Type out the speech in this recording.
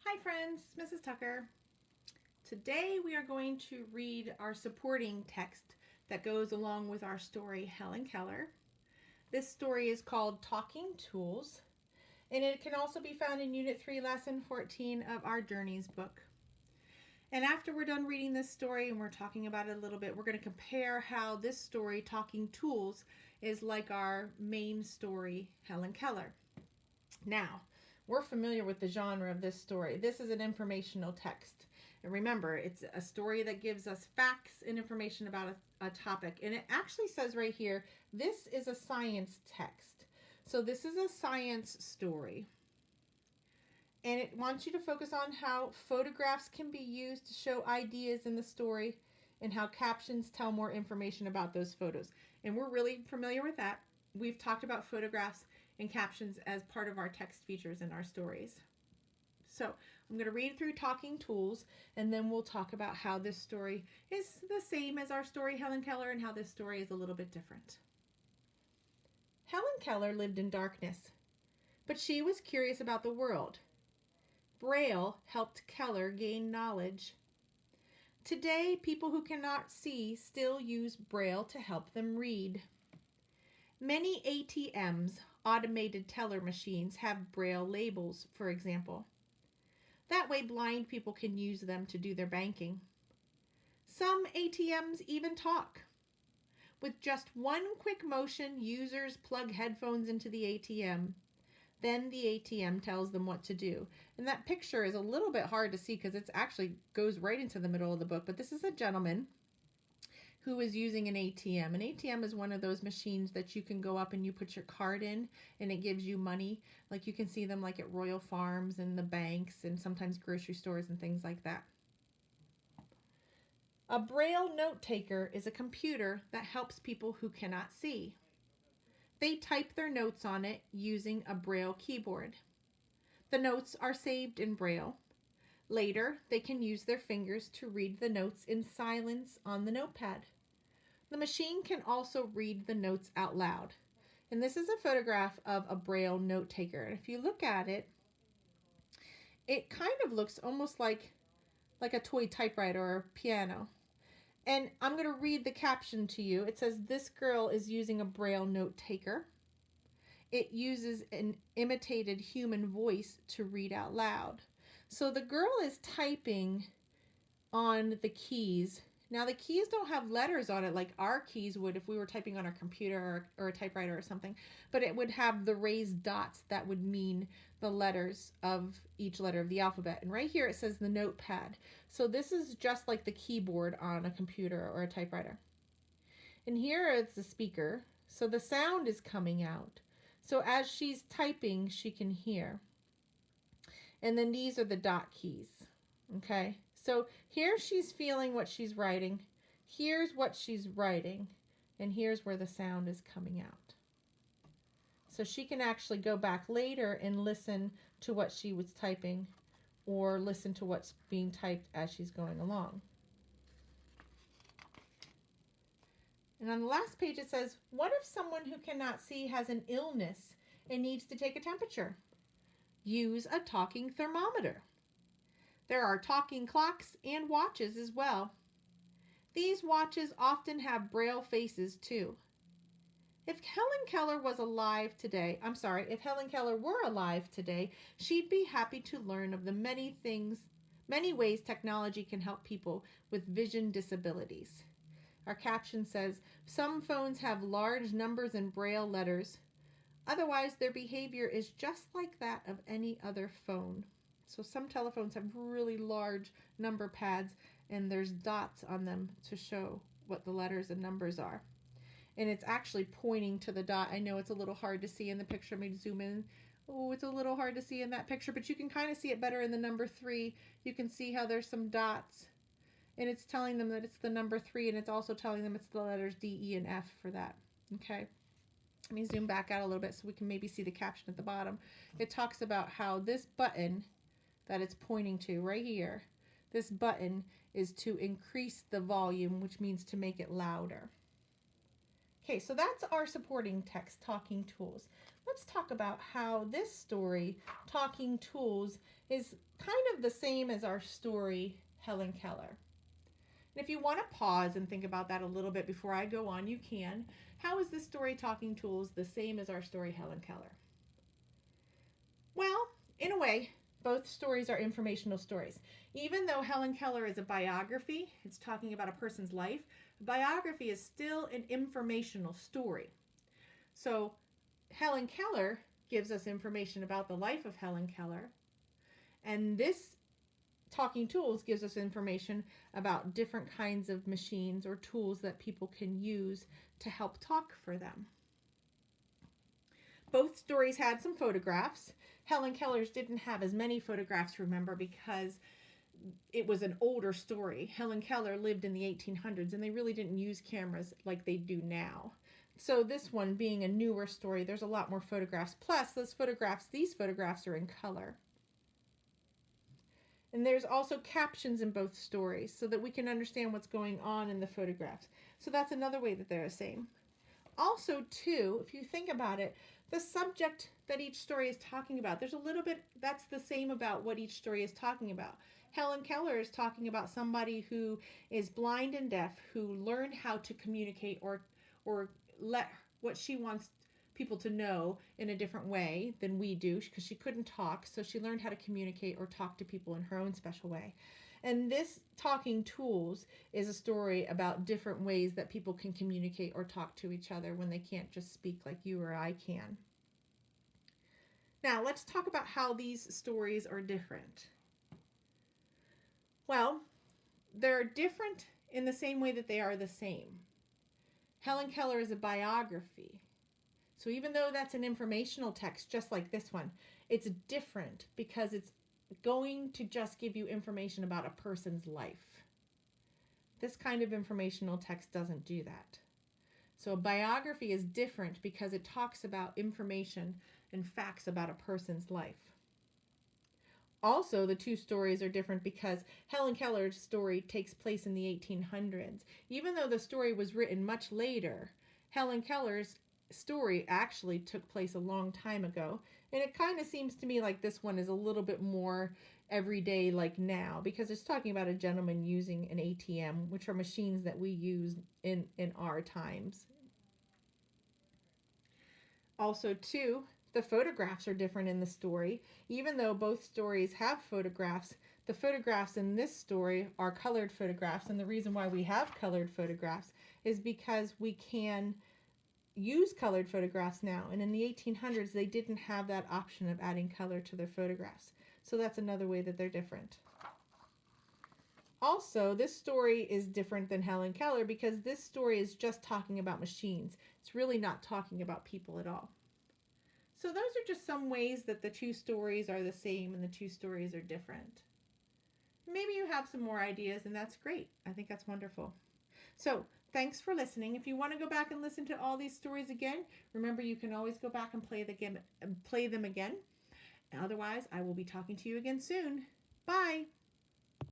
Hi friends, Mrs. Tucker. Today we are going to read our supporting text that goes along with our story, Helen Keller. This story is called Talking Tools, and it can also be found in Unit 3, Lesson 14 of our Journeys book. And after we're done reading this story and we're talking about it a little bit, we're going to compare how this story, Talking Tools, is like our main story, Helen Keller. Now, we're familiar with the genre of this story. This is an informational text. And remember, it's a story that gives us facts and information about a topic. And it actually says right here, this is a science text. So this is a science story. And it wants you to focus on how photographs can be used to show ideas in the story and how captions tell more information about those photos. And we're really familiar with that. We've talked about photographs and captions as part of our text features in our stories. So I'm going to read through Talking Tools, and then we'll talk about how this story is the same as our story, Helen Keller, and how this story is a little bit different. Helen Keller lived in darkness, but she was curious about the world. Braille helped Keller gain knowledge. Today, people who cannot see still use Braille to help them read. Many ATMs, automated teller machines, have Braille labels, for example. That way blind people can use them to do their banking. Some ATMs even talk. With just one quick motion, users plug headphones into the ATM. Then the ATM tells them what to do. And that picture is a little bit hard to see because it actually goes right into the middle of the book. But this is a gentleman who is using an ATM. An ATM is one of those machines that you can go up and you put your card in and it gives you money. Like you can see them like at Royal Farms and the banks and sometimes grocery stores and things like that. A Braille note taker is a computer that helps people who cannot see. They type their notes on it using a Braille keyboard. The notes are saved in Braille. Later, they can use their fingers to read the notes in silence on the notepad. The machine can also read the notes out loud. And this is a photograph of a Braille note taker. And if you look at it, it kind of looks almost like a toy typewriter or a piano. And I'm going to read the caption to you. It says, "This girl is using a Braille note taker. It uses an imitated human voice to read out loud." So the girl is typing on the keys. Now the keys don't have letters on it like our keys would if we were typing on our computer or a typewriter or something, but it would have the raised dots that would mean the letters of each letter of the alphabet. And right here it says the notepad. So this is just like the keyboard on a computer or a typewriter. And here is the speaker. So the sound is coming out. So as she's typing, she can hear. And then these are the dot keys. Okay, so here she's feeling what she's writing. Here's what she's writing. And here's where the sound is coming out. So she can actually go back later and listen to what she was typing or listen to what's being typed as she's going along. And on the last page it says, what if someone who cannot see has an illness and needs to take a temperature? Use a talking thermometer. There are talking clocks and watches as well. These watches often have Braille faces too. If Helen Keller were alive today, she'd be happy to learn of the many ways technology can help people with vision disabilities. Our caption says, some phones have large numbers and Braille letters. Otherwise, their behavior is just like that of any other phone. So some telephones have really large number pads and there's dots on them to show what the letters and numbers are. And it's actually pointing to the dot. I know it's a little hard to see in the picture. Let me zoom in. Oh, it's a little hard to see in that picture, but you can kind of see it better in the number 3. You can see how there's some dots. And it's telling them that it's the number 3, and it's also telling them it's the letters D, E, and F for that. Okay. Let me zoom back out a little bit so we can maybe see the caption at the bottom. It talks about how this button that it's pointing to right here, this button is to increase the volume, which means to make it louder. Okay, so that's our supporting text, Talking Tools. let's talk about how this story, Talking Tools, is kind of the same as our story, Helen Keller. And if you want to pause and think about that a little bit before I go on, you can. How is this story, Talking Tools, the same as our story, Helen Keller? Well, in a way, both stories are informational stories. Even though Helen Keller is a biography, it's talking about a person's life, a biography is still an informational story. So Helen Keller gives us information about the life of Helen Keller, and this Talking Tools gives us information about different kinds of machines or tools that people can use to help talk for them. Both stories had some photographs. Helen Keller's didn't have as many photographs, remember, because it was an older story. Helen Keller lived in the 1800s and they really didn't use cameras like they do now. So this one being a newer story, there's a lot more photographs. Plus, these photographs are in color. And there's also captions in both stories so that we can understand what's going on in the photographs. So that's another way that they're the same. Also, too, if you think about it, the subject that each story is talking about, there's a little bit that's the same about what each story is talking about. Helen Keller is talking about somebody who is blind and deaf, who learned how to communicate or let what she wants people to know in a different way than we do, because she couldn't talk, so she learned how to communicate or talk to people in her own special way. And this Talking Tools is a story about different ways that people can communicate or talk to each other when they can't just speak like you or I can. Now, let's talk about how these stories are different. Well, they're different in the same way that they are the same. Helen Keller is a biography. So even though that's an informational text, just like this one, it's different because it's going to just give you information about a person's life. This kind of informational text doesn't do that. So a biography is different because it talks about information and facts about a person's life. Also, the two stories are different because Helen Keller's story takes place in the 1800s. Even though the story was written much later, Helen Keller's story actually took place a long time ago. And it kind of seems to me like this one is a little bit more everyday like now, because it's talking about a gentleman using an ATM, which are machines that we use in our times. Also, too, the photographs are different in the story. Even though both stories have photographs, the photographs in this story are colored photographs. And the reason why we have colored photographs is because we can use colored photographs now. And in the 1800s, they didn't have that option of adding color to their photographs. So that's another way that they're different. Also, this story is different than Helen Keller because this story is just talking about machines. It's really not talking about people at all. So those are just some ways that the two stories are the same and the two stories are different. Maybe you have some more ideas, and that's great. I think that's wonderful. So thanks for listening. If you want to go back and listen to all these stories again, remember you can always go back and play them again. Otherwise, I will be talking to you again soon. Bye.